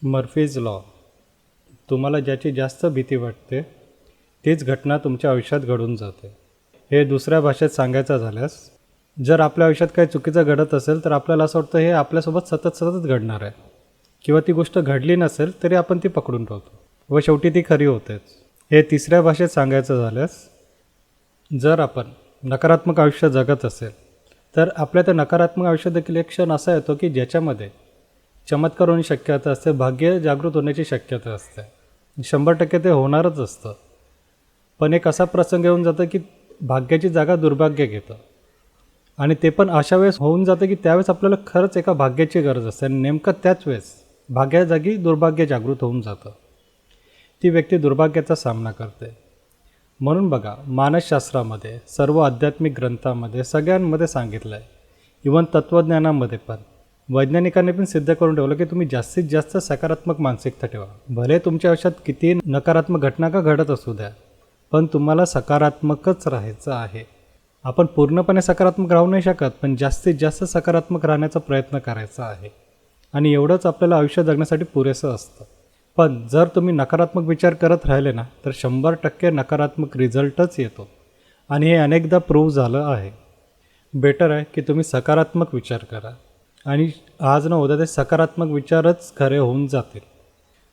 Murphy's law. तुम्हाला ज्याची जास्त भीती वाटते तीच घटना तुमच्या आयुष्यात घडून जाते. हे दुसऱ्या भाषेत सांगायचं झाल्यास, जर आपल्या आयुष्यात काही चुकीचं घडत असेल तर आपल्याला असं वाटतं हे आपल्यासोबत सतत घडणार आहे, किंवा ती गोष्ट घडली नसेल तरी आपण ती पकडून ठेवतो व शेवटी ती खरी होतेच. हे तिसऱ्या भाषेत सांगायचं झाल्यास, जर आपण नकारात्मक आयुष्य जगत असेल तर आपल्या त्या नकारात्मक आयुष्यात देखील एक क्षण असा येतो की ज्याच्यामध्ये चमत्कार होण्याची शक्यता असते, भाग्य जागृत होण्याची शक्यता असते. 100% ते होणारच असतं. पण एक असा प्रसंग येऊन जातं की भाग्याची जागा दुर्भाग्य घेतं, आणि ते पण अशा वेळेस होऊन जातं की त्यावेळेस आपल्याला खरंच एका भाग्याची गरज असते, आणि नेमकं त्याच वेळेस भाग्याजागी दुर्भाग्य जागृत होऊन जातं. ती व्यक्ती दुर्भाग्याचा सामना करते. म्हणून बघा, मानसशास्त्रामध्ये, सर्व आध्यात्मिक ग्रंथामध्ये, सगळ्यांमध्ये सांगितलं आहे, इवन तत्त्वज्ञानामध्ये पण वैज्ञानिकांनी पण सिद्ध करून ठेवलं की तुम्ही जास्तीत जास्त सकारात्मक मानसिकता ठेवा. भले तुमच्या आयुष्यात किती नकारात्मक घटना का घडत असू द्या, पण तुम्हाला सकारात्मकच राहायचं आहे. आपण पूर्णपणे सकारात्मक राहू नाही शकत, पण जास्तीत जास्त सकारात्मक राहण्याचा प्रयत्न करायचा आहे, आणि एवढंच आपल्याला आयुष्य जगण्यासाठी पुरेसं असतं. पण जर तुम्ही नकारात्मक विचार करत राहिले ना, तर 100% नकारात्मक रिझल्टच येतो, आणि हे अनेकदा प्रूव्ह झालं आहे. बेटर आहे की तुम्ही सकारात्मक विचार करा, आणि आज न उद्या ते सकारात्मक विचारच खरे होऊन जातील.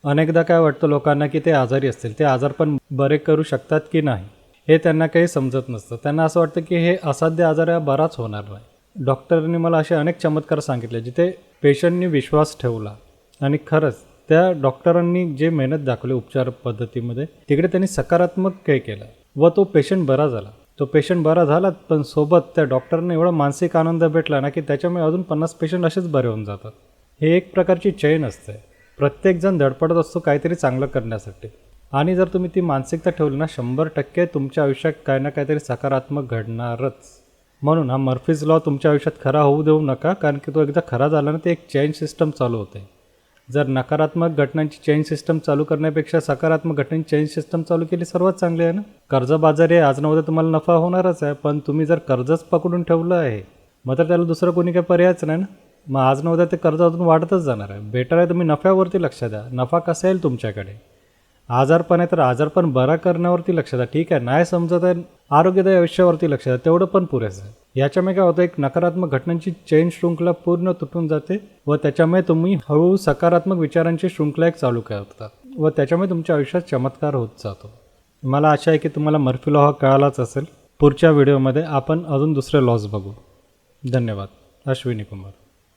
अनेकदा काय वाटतं लोकांना की ते आजारी असतील, ते आजार पण बरे करू शकतात की नाही हे त्यांना काही समजत नसतं. त्यांना असं वाटतं की हे असाध्य आजार आहे, बराच होणार नाही. डॉक्टरांनी मला असे अनेक चमत्कार सांगितले जिथे पेशंटनी विश्वास ठेवला, आणि खरंच त्या डॉक्टरांनी जे मेहनत दाखवली उपचार पद्धतीमध्ये, तिकडे त्यांनी सकारात्मक काही केलं व तो पेशंट बरा झाला. तो पेशंट बरा झाला, पण सोबत त्या डॉक्टरने एवढा मानसिक आनंद भेटला ना की त्याच्यामुळे अजून 50 पेशंट असेच बरे होऊन जातात. हे एक प्रकारची चेन असते. प्रत्येकजण धडपडत असतो काहीतरी चांगलं करण्यासाठी, आणि जर तुम्ही ती मानसिकता ठेवली ना, 100% तुमच्या आयुष्यात काही ना काहीतरी सकारात्मक घडणारच. म्हणून हा मर्फीज लॉ तुमच्या आयुष्यात खरा होऊ देऊ नका, कारण की तो एकदा खरा झाला ना, ते एक चेन सिस्टम चालू होते. जर नकारात्मक घटनांची चेन सिस्टम चालू करण्यापेक्षा सकारात्मक घटनांची चेन सिस्टम चालू केली सर्वात चांगली आहे ना. कर्जबाजारी आहे, आज न उद्या तुम्हाला नफा होणारच आहे, पण तुम्ही जर कर्जच पकडून ठेवलं आहे, मग तर त्याला दुसरं कोणी काही पर्यायच नाही ना. मग आज न उद्या ते कर्ज अजून वाढतच जाणार आहे. बेटर आहे तुम्ही नफ्यावरती लक्ष द्या. नफा कसा येईल तुमच्याकडे. आजारपण आहे तर आजारपण बरा करण्यावरती लक्ष द्या. ठीक आहे, नाही समजत आहे, आरोग्यदायी आयुष्यावरती लक्ष द्या, तेवढं पण पुरेसं आहे. याच्यामुळे काय होतं, एक नकारात्मक घटनांची चेन शृंखला पूर्ण तुटून जाते, व त्याच्यामुळे तुम्ही हळूहळू सकारात्मक विचारांची शृंखला एक चालू करता, व त्याच्यामुळे तुमच्या आयुष्यात चमत्कार होत जातो. मला आशा आहे की तुम्हाला मर्फी लॉ हा कळालाच असेल. पुढच्या व्हिडिओमध्ये आपण अजून दुसरे लॉज बघू. धन्यवाद. अश्विनी कुमार.